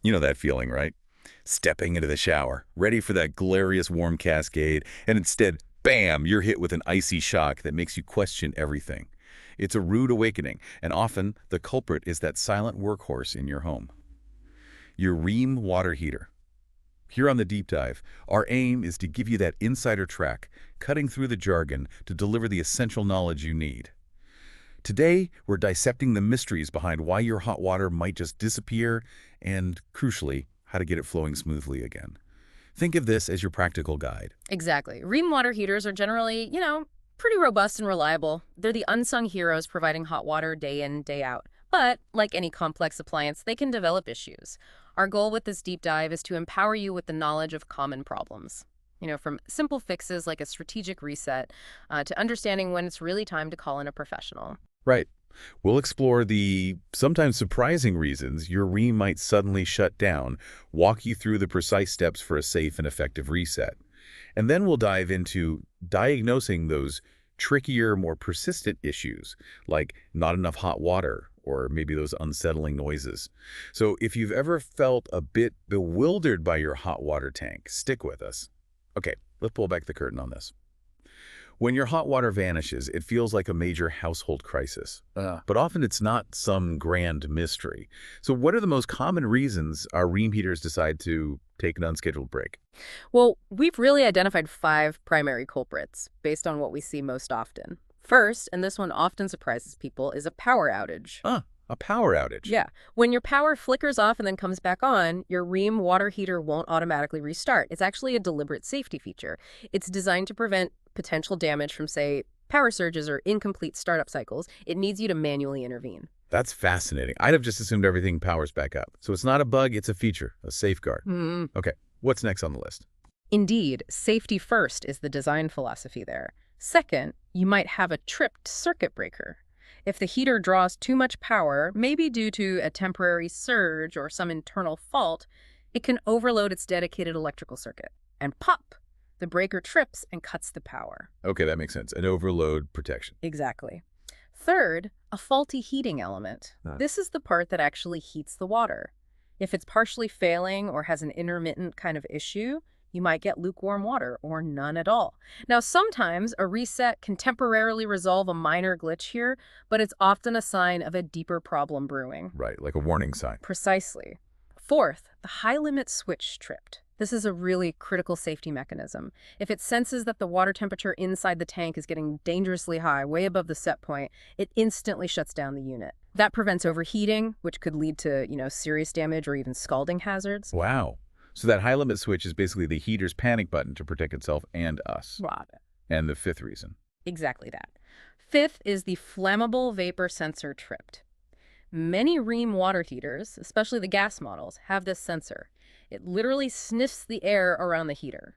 You know that feeling, right? Stepping into the shower, ready for that glorious warm cascade, and instead, bam, you're hit with an icy shock that makes you question everything. It's a rude awakening, and often the culprit is that silent workhorse in your home. Your Rheem water heater. Here on the deep dive, our aim is to give you that insider track, cutting through the jargon to deliver the essential knowledge you need. Today, we're dissecting the mysteries behind why your hot water might just disappear and, crucially, how to get it flowing smoothly again. Think of this as your practical guide. Exactly. Rheem water heaters are generally, pretty robust and reliable. They're the unsung heroes providing hot water day in, day out. But, like any complex appliance, they can develop issues. Our goal with this deep dive is to empower you with the knowledge of common problems. From simple fixes like a strategic reset to understanding when it's really time to call in a professional. Right. We'll explore the sometimes surprising reasons your Rheem might suddenly shut down, walk you through the precise steps for a safe and effective reset. And then we'll dive into diagnosing those trickier, more persistent issues, like not enough hot water or maybe those unsettling noises. So if you've ever felt a bit bewildered by your hot water tank, stick with us. Okay, let's pull back the curtain on this. When your hot water vanishes, it feels like a major household crisis. But often it's not some grand mystery. So what are the most common reasons our Rheem heaters decide to take an unscheduled break? Well, we've really identified 5 primary culprits based on what we see most often. First, and this one often surprises people, is a power outage. A power outage. Yeah. When your power flickers off and then comes back on, your Rheem water heater won't automatically restart. It's actually a deliberate safety feature. It's designed to prevent potential damage from, say, power surges or incomplete startup cycles. It needs you to manually intervene. That's fascinating. I'd have just assumed everything powers back up. So it's not a bug, it's a feature, a safeguard. Okay, what's next on the list? Indeed, safety first is the design philosophy there. Second, you might have a tripped circuit breaker. If the heater draws too much power, maybe due to a temporary surge or some internal fault, it can overload its dedicated electrical circuit. And pop! The breaker trips and cuts the power. Okay, that makes sense. An overload protection. Exactly. Third, a faulty heating element. This is the part that actually heats the water. If it's partially failing or has an intermittent kind of issue, you might get lukewarm water or none at all. Now, sometimes a reset can temporarily resolve a minor glitch here, but it's often a sign of a deeper problem brewing. Right, like a warning sign. Precisely. Fourth, the high-limit switch tripped. This is a really critical safety mechanism. If it senses that the water temperature inside the tank is getting dangerously high, way above the set point, it instantly shuts down the unit. That prevents overheating, which could lead to, serious damage or even scalding hazards. Wow. So that high limit switch is basically the heater's panic button to protect itself and us. Right. And the fifth reason. Exactly that. Fifth is the flammable vapor sensor tripped. Many Rheem water heaters, especially the gas models, have this sensor. It literally sniffs the air around the heater.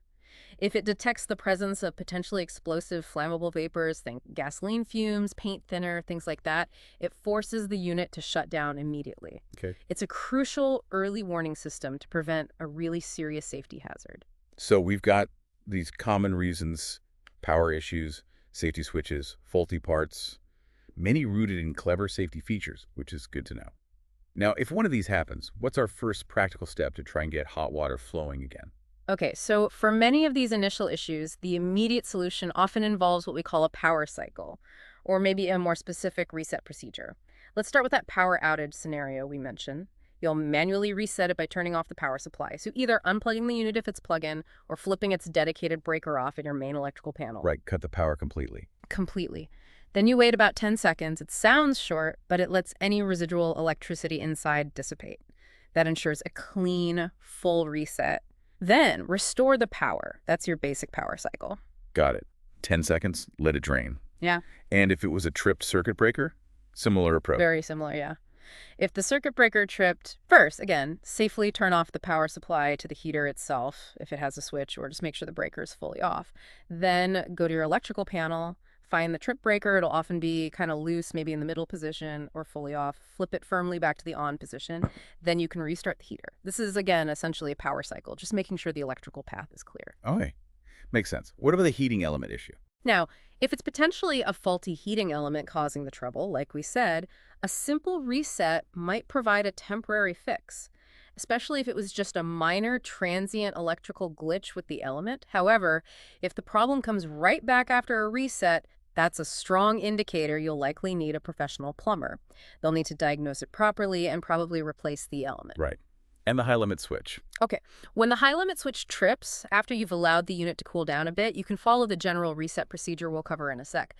If it detects the presence of potentially explosive flammable vapors, think gasoline fumes, paint thinner, things like that, it forces the unit to shut down immediately. Okay. It's a crucial early warning system to prevent a really serious safety hazard. So we've got these common reasons, power issues, safety switches, faulty parts, many rooted in clever safety features, which is good to know. Now, if one of these happens, what's our first practical step to try and get hot water flowing again? Okay, so for many of these initial issues, the immediate solution often involves what we call a power cycle, or maybe a more specific reset procedure. Let's start with that power outage scenario we mentioned. You'll manually reset it by turning off the power supply, so either unplugging the unit if it's plug-in or flipping its dedicated breaker off in your main electrical panel. Right, cut the power completely. Completely. Then you wait about 10 seconds. It sounds short, but it lets any residual electricity inside dissipate. That ensures a clean, full reset. Then restore the power. That's your basic power cycle. Got it. 10 seconds, let it drain. Yeah. And if it was a tripped circuit breaker, similar approach. Very similar, yeah. If the circuit breaker tripped, first, again, safely turn off the power supply to the heater itself if it has a switch, or just make sure the breaker is fully off. Then go to your electrical panel, find the trip breaker. It'll often be kind of loose, maybe in the middle position or fully off. Flip it firmly back to the on position. Then you can restart the heater. This is, again, essentially a power cycle, just making sure the electrical path is clear. Okay. Makes sense. What about the heating element issue? Now, if it's potentially a faulty heating element causing the trouble, like we said, a simple reset might provide a temporary fix. especially if it was just a minor transient electrical glitch with the element. However, if the problem comes right back after a reset, that's a strong indicator you'll likely need a professional plumber. They'll need to diagnose it properly and probably replace the element. Right. And the high-limit switch. Okay, when the high limit switch trips, after you've allowed the unit to cool down a bit, you can follow the general reset procedure we'll cover in a sec.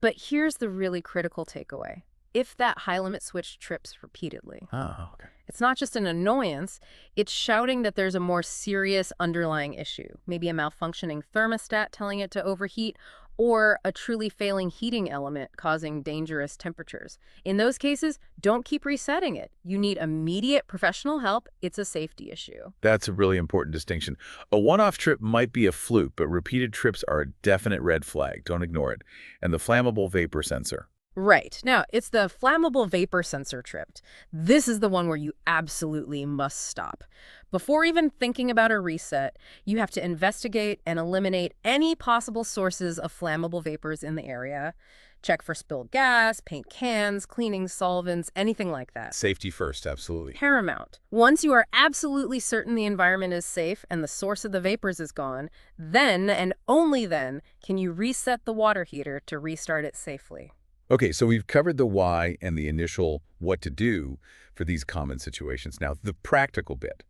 But here's the really critical takeaway. If that high limit switch trips repeatedly, Oh, okay. it's not just an annoyance, it's shouting that there's a more serious underlying issue, maybe a malfunctioning thermostat telling it to overheat, or a truly failing heating element causing dangerous temperatures. In those cases, don't keep resetting it. You need immediate professional help. It's a safety issue. That's a really important distinction. A one-off trip might be a fluke, but repeated trips are a definite red flag. Don't ignore it. And the flammable vapor sensor. Right. Now, it's the flammable vapor sensor tripped. This is the one where you absolutely must stop. Before even thinking about a reset, you have to investigate and eliminate any possible sources of flammable vapors in the area. Check for spilled gas, paint cans, cleaning solvents, anything like that. Safety first, absolutely. Paramount. Once you are absolutely certain the environment is safe and the source of the vapors is gone, then and only then can you reset the water heater to restart it safely. Okay, so we've covered the why and the initial what to do for these common situations. Now, the practical bit.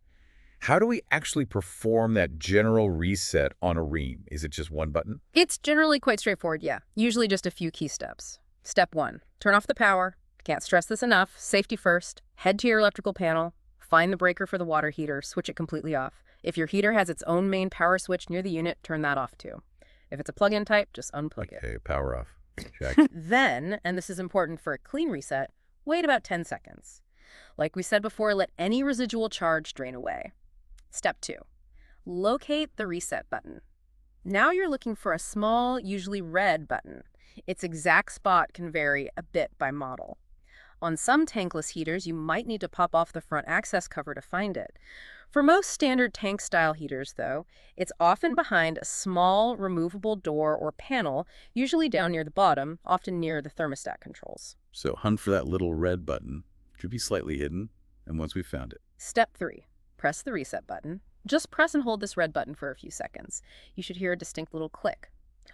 How do we actually perform that general reset on a Rheem? Is it just one button? It's generally quite straightforward, yeah. Usually just a few key steps. Step 1, turn off the power. Can't stress this enough. Safety first. Head to your electrical panel. Find the breaker for the water heater. Switch it completely off. If your heater has its own main power switch near the unit, turn that off too. If it's a plug-in type, just unplug it. Okay, power off. Check. Then, and this is important for a clean reset, wait about 10 seconds. Like we said before, let any residual charge drain away. Step 2, locate the reset button. Now you're looking for a small, usually red button. Its exact spot can vary a bit by model. On some tankless heaters, you might need to pop off the front access cover to find it. For most standard tank-style heaters, though, it's often behind a small, removable door or panel, usually down near the bottom, often near the thermostat controls. So hunt for that little red button. Should be slightly hidden. And once we've found it. Step 3, press the reset button. Just press and hold this red button for a few seconds. You should hear a distinct little click.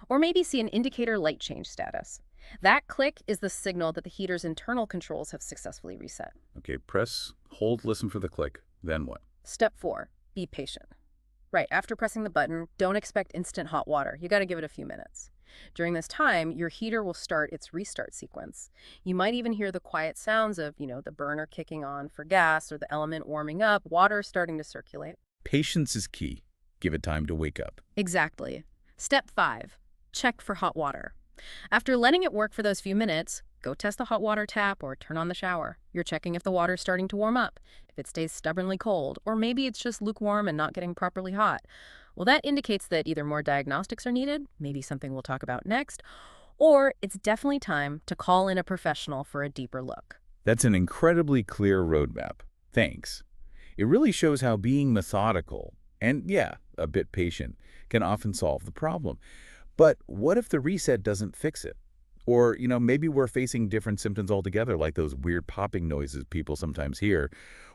Or maybe see an indicator light change status. That click is the signal that the heater's internal controls have successfully reset. Okay, press, hold, listen for the click. Then what? Step 4, be patient. Right, after pressing the button, don't expect instant hot water. You got to give it a few minutes. During this time, your heater will start its restart sequence. You might even hear the quiet sounds of, the burner kicking on for gas or the element warming up, water starting to circulate. Patience is key. Give it time to wake up. Exactly. Step 5, check for hot water. After letting it work for those few minutes, go test the hot water tap or turn on the shower. You're checking if the water's starting to warm up, if it stays stubbornly cold, or maybe it's just lukewarm and not getting properly hot. Well, that indicates that either more diagnostics are needed, maybe something we'll talk about next, or it's definitely time to call in a professional for a deeper look. That's an incredibly clear roadmap. Thanks. It really shows how being methodical and, yeah, a bit patient can often solve the problem. But what if the reset doesn't fix it? Or, maybe we're facing different symptoms altogether, like those weird popping noises people sometimes hear.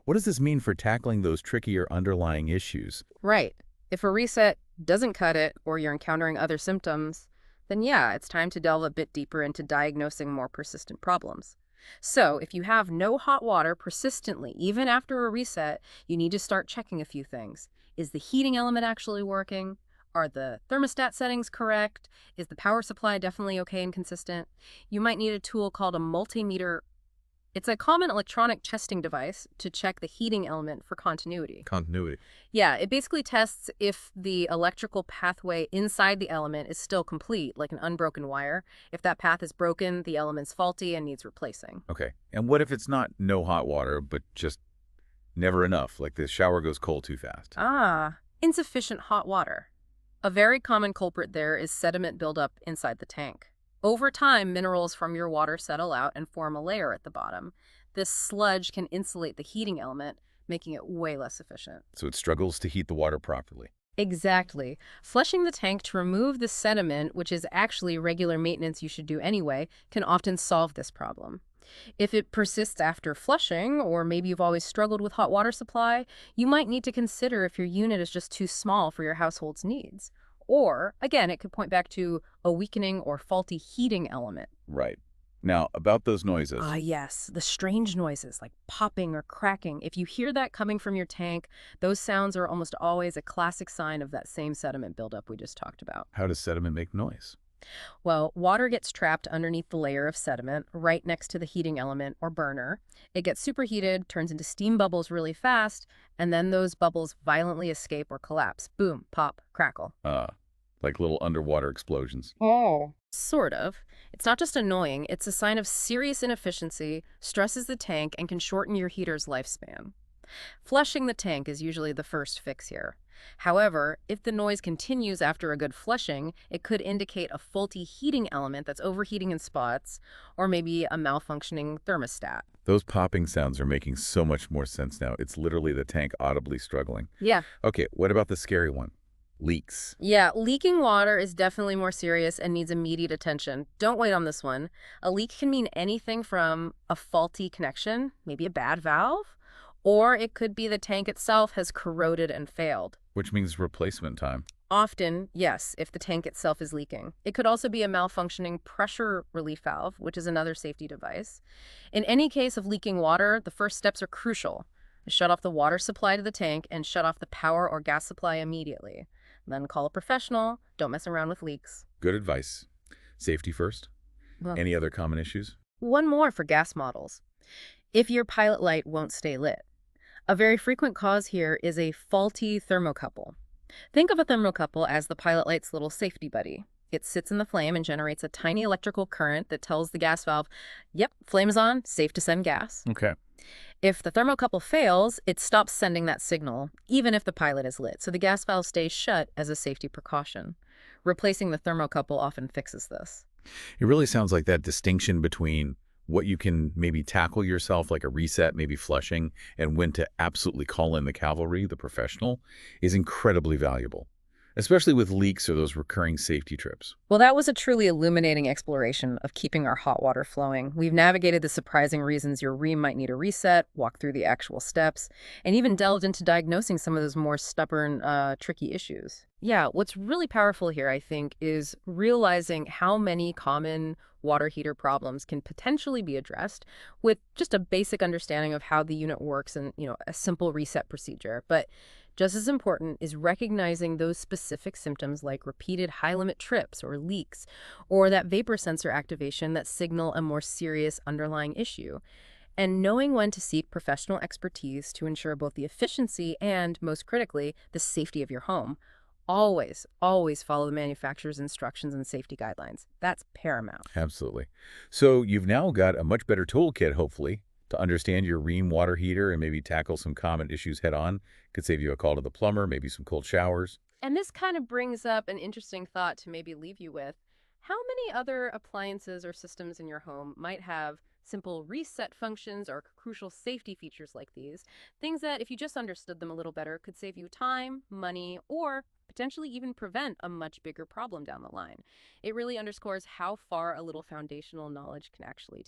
What does this mean for tackling those trickier underlying issues? Right. If a reset doesn't cut it, or you're encountering other symptoms, then yeah, it's time to delve a bit deeper into diagnosing more persistent problems. So, if you have no hot water persistently, even after a reset, you need to start checking a few things. Is the heating element actually working? Are the thermostat settings correct? Is the power supply definitely okay and consistent? You might need a tool called a multimeter. It's a common electronic testing device to check the heating element for continuity. Continuity. Yeah, it basically tests if the electrical pathway inside the element is still complete, like an unbroken wire. If that path is broken, the element's faulty and needs replacing. Okay. And what if it's not no hot water, but just never enough, like the shower goes cold too fast? Insufficient hot water. A very common culprit there is sediment buildup inside the tank. Over time, minerals from your water settle out and form a layer at the bottom. This sludge can insulate the heating element, making it way less efficient. So it struggles to heat the water properly. Exactly. Flushing the tank to remove the sediment, which is actually regular maintenance you should do anyway, can often solve this problem. If it persists after flushing, or maybe you've always struggled with hot water supply, you might need to consider if your unit is just too small for your household's needs. Or, again, it could point back to a weakening or faulty heating element. Right. Now, about those Ah, noises. yes, the strange noises like popping or cracking. If you hear that coming from your tank, those sounds are almost always a classic sign of that same sediment buildup we just talked about. How does sediment make noise? Well, water gets trapped underneath the layer of sediment right next to the heating element or burner. It gets superheated, turns into steam bubbles really fast, and then those bubbles violently escape or collapse. Boom, pop, crackle. Uh, like little underwater explosions. Oh. Sort of. It's not just annoying, it's a sign of serious inefficiency, stresses the tank, and can shorten your heater's lifespan. Flushing the tank is usually the first fix here. However, if the noise continues after a good flushing, it could indicate a faulty heating element that's overheating in spots, or maybe a malfunctioning thermostat. Those popping sounds are making so much more sense now. It's literally the tank audibly struggling. Yeah. Okay, what about the scary one? Leaks. Yeah, leaking water is definitely more serious and needs immediate attention. Don't wait on this one. A leak can mean anything from a faulty connection, maybe a bad valve, or it could be the tank itself has corroded and failed. Which means replacement time. Often, yes, if the tank itself is leaking. It could also be a malfunctioning pressure relief valve, which is another safety device. In any case of leaking water, the first steps are crucial. Shut off the water supply to the tank and shut off the power or gas supply immediately. Then call a professional. Don't mess around with leaks. Good advice. Safety first. Well, Any other common issues? one more for gas models. If your pilot light won't stay lit. A very frequent cause here is a faulty thermocouple. Think of a thermocouple as the pilot light's little safety buddy. It sits in the flame and generates a tiny electrical current that tells the gas valve, yep, flame is on, safe to send gas. Okay. If the thermocouple fails, it stops sending that signal, even if the pilot is lit, so the gas valve stays shut as a safety precaution. Replacing the thermocouple often fixes this. It really sounds like that distinction between what you can maybe tackle yourself, like a reset, maybe flushing, and when to absolutely call in the cavalry, the professional, is incredibly valuable, especially with leaks or those recurring safety trips. Well, that was a truly illuminating exploration of keeping our hot water flowing. We've navigated the surprising reasons your Rheem might need a reset, walked through the actual steps, and even delved into diagnosing some of those more stubborn, tricky issues. Yeah, what's really powerful here, I think, is realizing how many common water heater problems can potentially be addressed with just a basic understanding of how the unit works and, a simple reset procedure. But just as important is recognizing those specific symptoms like repeated high-limit trips or leaks, or that vapor sensor activation that signal a more serious underlying issue, and knowing when to seek professional expertise to ensure both the efficiency and, most critically, the safety of your home. Always, always follow the manufacturer's instructions and safety guidelines. That's paramount. Absolutely. So you've now got a much better toolkit, hopefully, to understand your Rheem water heater and maybe tackle some common issues head on. Could save you a call to the plumber, maybe some cold showers. And this kind of brings up an interesting thought to maybe leave you with. How many other appliances or systems in your home might have simple reset functions or crucial safety features like these? Things that, if you just understood them a little better, could save you time, money, or potentially even prevent a much bigger problem down the line. It really underscores how far a little foundational knowledge can actually